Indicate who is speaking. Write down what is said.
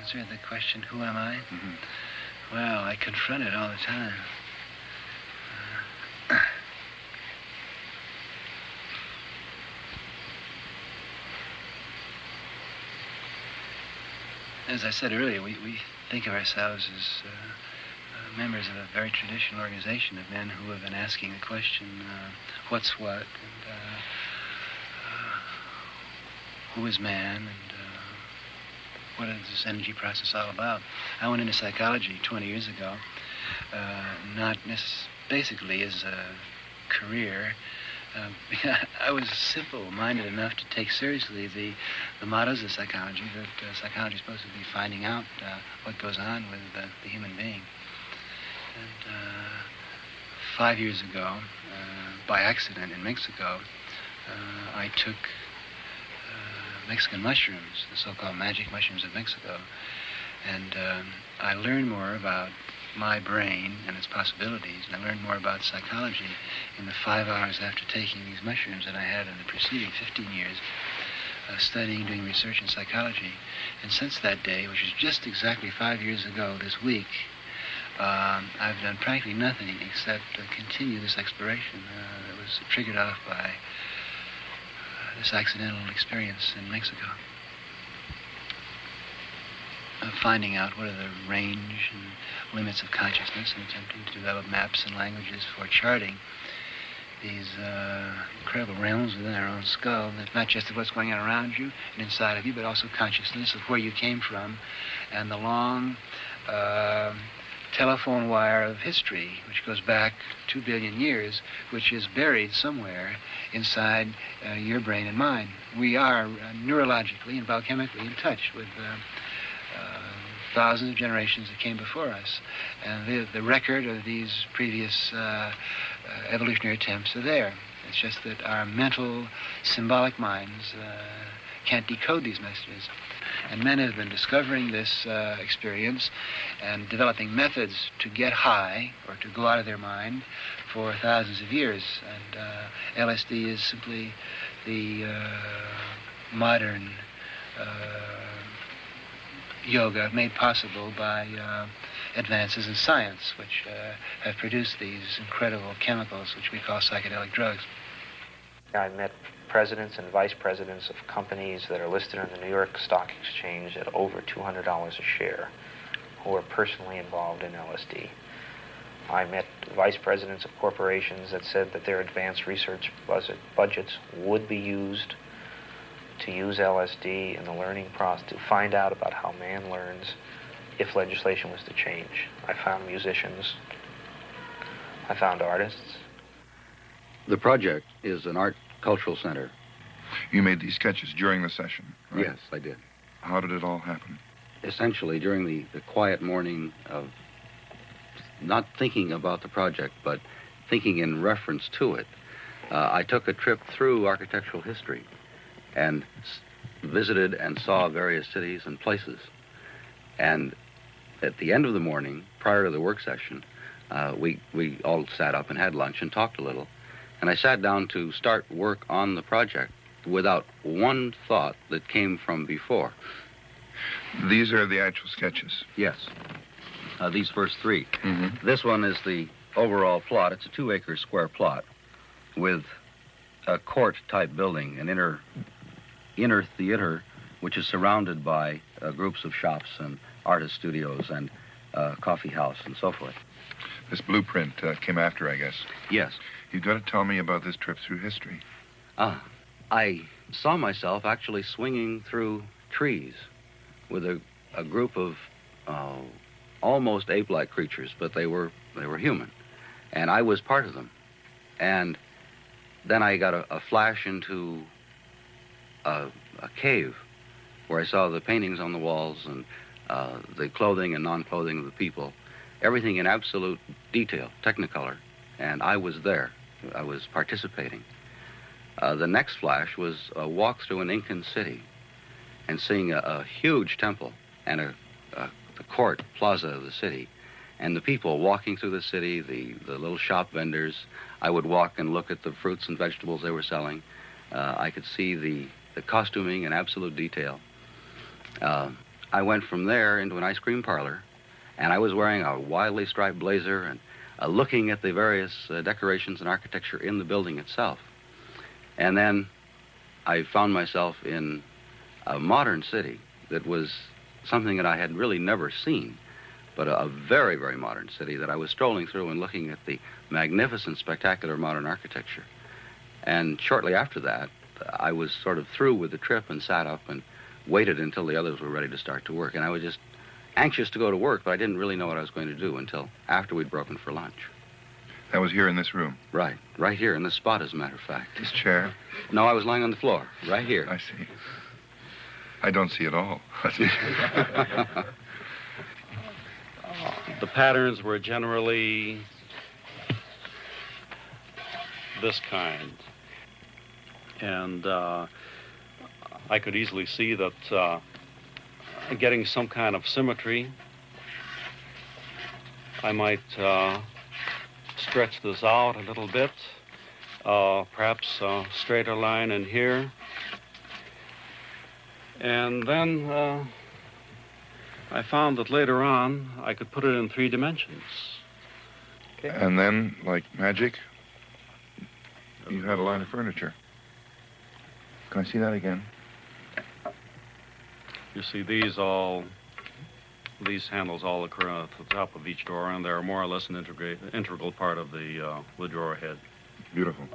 Speaker 1: answer the question, who am I?
Speaker 2: Mm-hmm.
Speaker 1: Well, I confront it all the time. As I said earlier, we think of ourselves as members of a very traditional organization of men who have been asking the question, what's what, and who is man, and what is this energy process all about? I went into psychology 20 years ago, basically as a career. I was simple-minded enough to take seriously the mottos of psychology, that psychology is supposed to be finding out what goes on with the human being. And 5 years ago, by accident in Mexico, I took Mexican mushrooms, the so-called magic mushrooms of Mexico, and I learned more about my brain and its possibilities, and I learned more about psychology in the 5 hours after taking these mushrooms than I had in the preceding 15 years studying, doing research in psychology. And since that day, which is just exactly 5 years ago this week, I've done practically nothing except continue this exploration that was triggered off by this accidental experience in Mexico. Of finding out what are the range and limits of consciousness and attempting to develop maps and languages for charting these incredible realms within our own skull. It's not just of what's going on around you and inside of you, but also consciousness of where you came from and the long telephone wire of history, which goes back 2 billion years, which is buried somewhere inside your brain and mine. We are neurologically and biochemically in touch with thousands of generations that came before us. And the record of these previous evolutionary attempts are there. It's just that our mental, symbolic minds can't decode these messages. And men have been discovering this experience and developing methods to get high or to go out of their mind for thousands of years. And LSD is simply the modern yoga made possible by advances in science, which have produced these incredible chemicals, which we call psychedelic drugs.
Speaker 3: I met presidents and vice presidents of companies that are listed on the New York Stock Exchange at over $200 a share, who are personally involved in LSD. I met vice presidents of corporations that said that their advanced research budgets would be used to use LSD in the learning process, to find out about how man learns if legislation was to change. I found musicians. I found artists.
Speaker 2: The project is an art cultural center.
Speaker 4: You made these sketches during the session, right?
Speaker 2: Yes, I did.
Speaker 4: How did it all happen?
Speaker 2: Essentially, during the quiet morning of not thinking about the project, but thinking in reference to it, I took a trip through architectural history and visited and saw various cities and places. And at the end of the morning, prior to the work session, we all sat up and had lunch and talked a little. And I sat down to start work on the project without one thought that came from before.
Speaker 4: These are the actual sketches?
Speaker 2: Yes. These first three.
Speaker 4: Mm-hmm.
Speaker 2: This one is the overall plot. It's a 2-acre square plot with a court-type building, an inner theater, which is surrounded by groups of shops and artist studios and coffee house and so forth.
Speaker 4: This blueprint came after, I guess.
Speaker 2: Yes.
Speaker 4: You've got to tell me about this trip through history.
Speaker 2: I saw myself actually swinging through trees with a group of almost ape-like creatures, but they were human, and I was part of them. And then I got a flash into a cave where I saw the paintings on the walls and the clothing and non-clothing of the people, everything in absolute detail, technicolor, and I was there. I was participating. The next flash was a walk through an Incan city and seeing a huge temple and the court plaza of the city, and the people walking through the city, the little shop vendors. I would walk and look at the fruits and vegetables they were selling. I could see the costuming in absolute detail. I went from there into an ice cream parlor, and I was wearing a widely striped blazer and looking at the various decorations and architecture in the building itself. And then I found myself in a modern city that was something that I had really never seen, but a very, very modern city that I was strolling through and looking at the magnificent, spectacular modern architecture. And shortly after that, I was sort of through with the trip and sat up and waited until the others were ready to start to work. And I was just anxious to go to work, but I didn't really know what I was going to do until after we'd broken for lunch.
Speaker 4: That was here in this room?
Speaker 2: Right here in this spot, as a matter of fact.
Speaker 4: This chair?
Speaker 2: No, I was lying on the floor, right here.
Speaker 4: I see. I don't see it all.
Speaker 5: The patterns were generally this kind. And I could easily see that getting some kind of symmetry, I might stretch this out a little bit, perhaps a straighter line in here. And then I found that later on I could put it in 3 dimensions.
Speaker 4: Okay. And then, like magic, you had a line of furniture. Can I see that again?
Speaker 5: You see these handles all occur at the top of each drawer, and they're more or less an integral part of the drawer head.
Speaker 4: Beautiful.